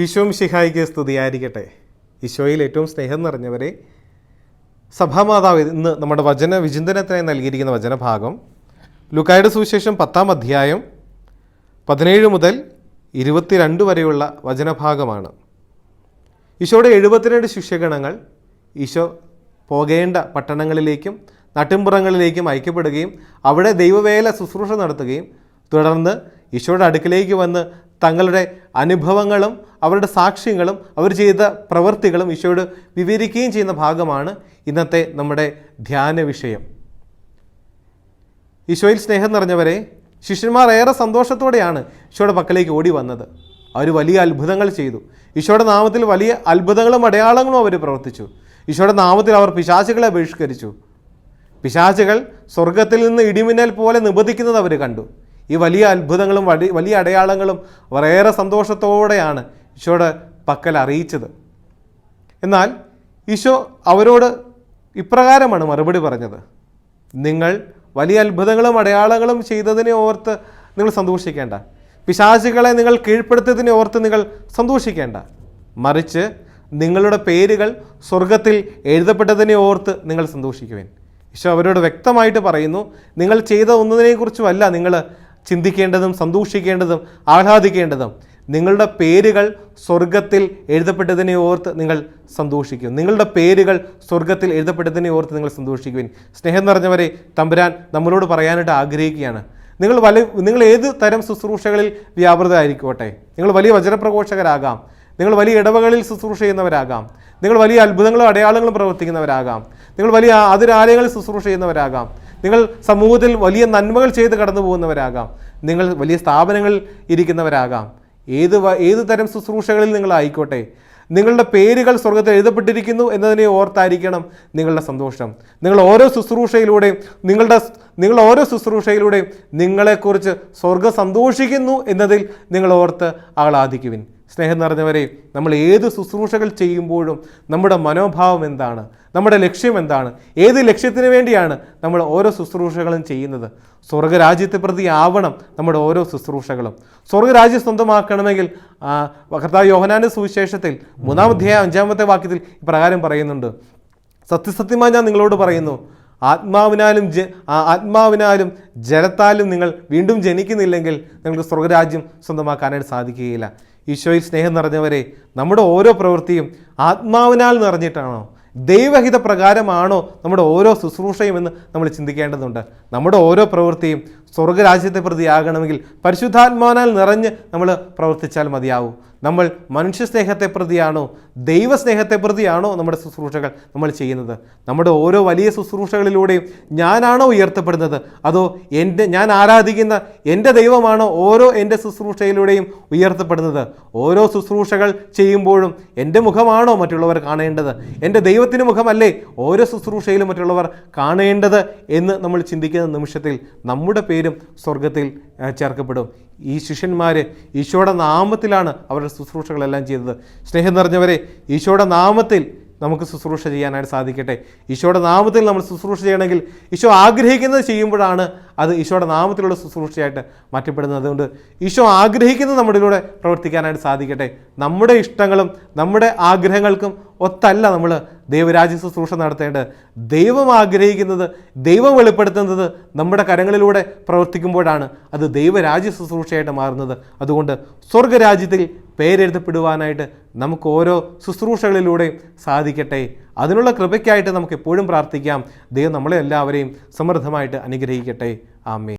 ഈശോ മിശിഹായിക്ക് സ്തുതിയായിരിക്കട്ടെ. ഈശോയിൽ ഏറ്റവും സ്നേഹം നിറഞ്ഞവരെ, സഭാമാതാവ് ഇന്ന് നമ്മുടെ വചന വിചിന്തനത്തിനായി നൽകിയിരിക്കുന്ന വചനഭാഗം ലൂക്കായുടെ സുവിശേഷം 10-ാം അധ്യായം 17 മുതൽ 22 വരെയുള്ള വചനഭാഗമാണ്. ഈശോയുടെ 72 ശിഷ്യഗണങ്ങൾ ഈശോ പോകേണ്ട പട്ടണങ്ങളിലേക്കും നാട്ടിൻപുറങ്ങളിലേക്കും അയക്കപ്പെടുകയും അവിടെ ദൈവവേല ശുശ്രൂഷ നടത്തുകയും തുടർന്ന് ഈശോയുടെ അടുക്കിലേക്ക് വന്ന് തങ്ങളുടെ അനുഭവങ്ങളും അവരുടെ സാക്ഷ്യങ്ങളും അവർ ചെയ്ത പ്രവൃത്തികളും ഈശോയോട് വിവരിക്കുകയും ചെയ്യുന്ന ഭാഗമാണ് ഇന്നത്തെ നമ്മുടെ ധ്യാന വിഷയം. ഈശോയിൽ സ്നേഹം നിറഞ്ഞവരെ, ശിഷ്യന്മാർ ഏറെ സന്തോഷത്തോടെയാണ് ഈശോയുടെ പക്കലേക്ക് ഓടി വന്നത്. അവർ വലിയ അത്ഭുതങ്ങൾ ചെയ്തു. ഈശോയുടെ നാമത്തിൽ വലിയ അത്ഭുതങ്ങളും അടയാളങ്ങളും അവർ പ്രവർത്തിച്ചു. ഈശോയുടെ നാമത്തിൽ അവർ പിശാചുകളെ ബഹിഷ്കരിച്ചു. പിശാചുകൾ സ്വർഗത്തിൽ നിന്ന് ഇടിമിന്നൽ പോലെ നിബദിക്കുന്നത് അവർ കണ്ടു. ഈ വലിയ അത്ഭുതങ്ങളും വലിയ അടയാളങ്ങളും അവർ ഏറെ സന്തോഷത്തോടെയാണ് ഈശോയുടെ പക്കൽ അറിയിച്ചത്. എന്നാൽ ഈശോ അവരോട് ഇപ്രകാരമാണ് മറുപടി പറഞ്ഞത്: നിങ്ങൾ വലിയ അത്ഭുതങ്ങളും അടയാളങ്ങളും ചെയ്തതിനെ ഓർത്ത് നിങ്ങൾ സന്തോഷിക്കേണ്ട, പിശാചുകളെ നിങ്ങൾ കീഴ്പ്പെടുത്തിയതിനെ ഓർത്ത് നിങ്ങൾ സന്തോഷിക്കേണ്ട, മറിച്ച് നിങ്ങളുടെ പേരുകൾ സ്വർഗത്തിൽ എഴുതപ്പെട്ടതിനെ ഓർത്ത് നിങ്ങൾ സന്തോഷിക്കുവേൻ. ഈശോ അവരോട് വ്യക്തമായിട്ട് പറയുന്നു, നിങ്ങൾ ചെയ്ത ഒന്നിനെക്കുറിച്ചുമല്ല നിങ്ങൾ ചിന്തിക്കേണ്ടതും സന്തോഷിക്കേണ്ടതും ആഹ്ലാദിക്കേണ്ടതും, നിങ്ങളുടെ പേരുകൾ സ്വർഗത്തിൽ എഴുതപ്പെട്ടതിനെ ഓർത്ത് നിങ്ങൾ സന്തോഷിക്കും. നിങ്ങളുടെ പേരുകൾ സ്വർഗത്തിൽ എഴുതപ്പെട്ടതിനെ ഓർത്ത് നിങ്ങൾ സന്തോഷിക്കുവിൻ. സ്നേഹം നിറഞ്ഞവരെ, തമ്പുരാൻ നമ്മളോട് പറയാനായിട്ട് ആഗ്രഹിക്കുകയാണ്. നിങ്ങൾ ഏത് തരം ശുശ്രൂഷകളിൽ വ്യാപൃതരായിരിക്കോട്ടെ, നിങ്ങൾ വലിയ വചനപ്രഘോഷകരാകാം, നിങ്ങൾ വലിയ ഇടവകളിൽ ശുശ്രൂഷ ചെയ്യുന്നവരാകാം, നിങ്ങൾ വലിയ അത്ഭുതങ്ങളും അടയാളങ്ങളും പ്രവർത്തിക്കുന്നവരാകാം, നിങ്ങൾ വലിയ അതിരാലയങ്ങളിൽ ശുശ്രൂഷ ചെയ്യുന്നവരാകാം, നിങ്ങൾ സമൂഹത്തിൽ വലിയ നന്മകൾ ചെയ്ത് കടന്നു പോകുന്നവരാകാം, നിങ്ങൾ വലിയ സ്ഥാപനങ്ങളിൽ ഇരിക്കുന്നവരാകാം, ഏത് തരം ശുശ്രൂഷകളിൽ നിങ്ങളായിക്കോട്ടെ, നിങ്ങളുടെ പേരുകൾ സ്വർഗത്തിൽ എഴുതപ്പെട്ടിരിക്കുന്നു എന്നതിനെ ഓർത്തായിരിക്കണം നിങ്ങളുടെ സന്തോഷം. നിങ്ങൾ ഓരോ ശുശ്രൂഷയിലൂടെയും നിങ്ങളെക്കുറിച്ച് സ്വർഗം സന്തോഷിക്കുന്നു എന്നതിൽ നിങ്ങൾ ഓർത്ത് ആഹ്ലാദിക്കുവിൻ. സ്നേഹം നിറഞ്ഞവരെ, നമ്മൾ ഏത് ശുശ്രൂഷകൾ ചെയ്യുമ്പോഴും നമ്മുടെ മനോഭാവം എന്താണ്, നമ്മുടെ ലക്ഷ്യം എന്താണ്, ഏത് ലക്ഷ്യത്തിന് വേണ്ടിയാണ് നമ്മൾ ഓരോ ശുശ്രൂഷകളും ചെയ്യുന്നത്? സ്വർഗരാജ്യത്തെ പ്രതി ആവണം നമ്മുടെ ഓരോ ശുശ്രൂഷകളും. സ്വർഗരാജ്യം സ്വന്തമാക്കണമെങ്കിൽ കർത്താവ് യോഹന്നാന്റെ സുവിശേഷത്തിൽ 3-ാം അധ്യായം 5-ാമത്തെ വാക്യത്തിൽ ഇപ്രകാരം പറയുന്നുണ്ട്: സത്യസത്യമായി ഞാൻ നിങ്ങളോട് പറയുന്നു, ആത്മാവിനാലും ജലത്താലും നിങ്ങൾ വീണ്ടും ജനിക്കുന്നില്ലെങ്കിൽ നിങ്ങൾക്ക് സ്വർഗരാജ്യം സ്വന്തമാക്കാനായിട്ട് സാധിക്കുകയില്ല. ഈശോയിൽ സ്നേഹം നിറഞ്ഞവരെ, നമ്മുടെ ഓരോ പ്രവൃത്തിയും ആത്മാവിനാൽ നിറഞ്ഞിട്ടാണോ, ദൈവഹിത പ്രകാരമാണോ നമ്മുടെ ഓരോ ശുശ്രൂഷയും എന്ന് നമ്മൾ ചിന്തിക്കേണ്ടതുണ്ട്. നമ്മുടെ ഓരോ പ്രവൃത്തിയും സ്വർഗരാജ്യത്തെ പ്രതിയാകണമെങ്കിൽ പരിശുദ്ധാത്മാവിനാൽ നിറഞ്ഞ് നമ്മൾ പ്രവർത്തിച്ചാൽ മതിയാവും. നമ്മൾ മനുഷ്യ സ്നേഹത്തെ പ്രതിയാണോ, ദൈവസ്നേഹത്തെ പ്രതിയാണോ നമ്മുടെ ശുശ്രൂഷകൾ നമ്മൾ ചെയ്യുന്നത്? നമ്മുടെ ഓരോ വലിയ ശുശ്രൂഷകളിലൂടെയും ഞാനാണോ ഉയർത്തപ്പെടുന്നത്, അതോ ഞാൻ ആരാധിക്കുന്ന എൻ്റെ ദൈവമാണോ ഓരോ എൻ്റെ ശുശ്രൂഷയിലൂടെയും ഉയർത്തപ്പെടുന്നത്? ഓരോ ശുശ്രൂഷകൾ ചെയ്യുമ്പോഴും എൻ്റെ മുഖമാണോ മറ്റുള്ളവർ കാണേണ്ടത്? എൻ്റെ ദൈവത്തിന് മുഖമല്ലേ ഓരോ ശുശ്രൂഷയിലും മറ്റുള്ളവർ കാണേണ്ടത് എന്ന് നമ്മൾ ചിന്തിക്കുന്ന നിമിഷത്തിൽ നമ്മുടെ പേരും സ്വർഗത്തിൽ ചേർക്കപ്പെടും. ഈ ശിഷ്യന്മാർ ഈശോയുടെ നാമത്തിലാണ് അവരുടെ ശുശ്രൂഷകളെല്ലാം ചെയ്തത്. സ്നേഹം നിറഞ്ഞവരെ, ഈശോയുടെ നാമത്തിൽ നമുക്ക് ശുശ്രൂഷ ചെയ്യാനായിട്ട് സാധിക്കട്ടെ. ഈശോയുടെ നാമത്തിൽ നമ്മൾ ശുശ്രൂഷ ചെയ്യണമെങ്കിൽ ഈശോ ആഗ്രഹിക്കുന്നത് ചെയ്യുമ്പോഴാണ് അത് ഈശോയുടെ നാമത്തിലുള്ള ശുശ്രൂഷയായിട്ട് മാറ്റപ്പെടുന്നത്. അതുകൊണ്ട് ഈശോ ആഗ്രഹിക്കുന്നത് നമ്മളിലൂടെ പ്രവർത്തിക്കാനായിട്ട് സാധിക്കട്ടെ. നമ്മുടെ ഇഷ്ടങ്ങളും നമ്മുടെ ആഗ്രഹങ്ങൾക്കും ഒത്തല്ല നമ്മൾ ദൈവരാജ്യ ശുശ്രൂഷ നടത്തേണ്ടത്. ദൈവം ആഗ്രഹിക്കുന്നത്, ദൈവം വെളിപ്പെടുത്തുന്നത് നമ്മുടെ കരങ്ങളിലൂടെ പ്രവർത്തിക്കുമ്പോഴാണ് അത് ദൈവരാജ്യ ശുശ്രൂഷയായിട്ട് മാറുന്നത്. അതുകൊണ്ട് സ്വർഗരാജ്യത്തിൽ പേരെഴുതപ്പെടുവാനായിട്ട് നമുക്ക് ഓരോ ശുശ്രൂഷകളിലൂടെയും സാധിക്കട്ടെ. അതിനുള്ള കൃപയ്ക്കായിട്ട് നമുക്ക് എപ്പോഴും പ്രാർത്ഥിക്കാം. ദൈവം നമ്മളെ എല്ലാവരെയും സമൃദ്ധമായിട്ട് അനുഗ്രഹിക്കട്ടെ. ആമേൻ.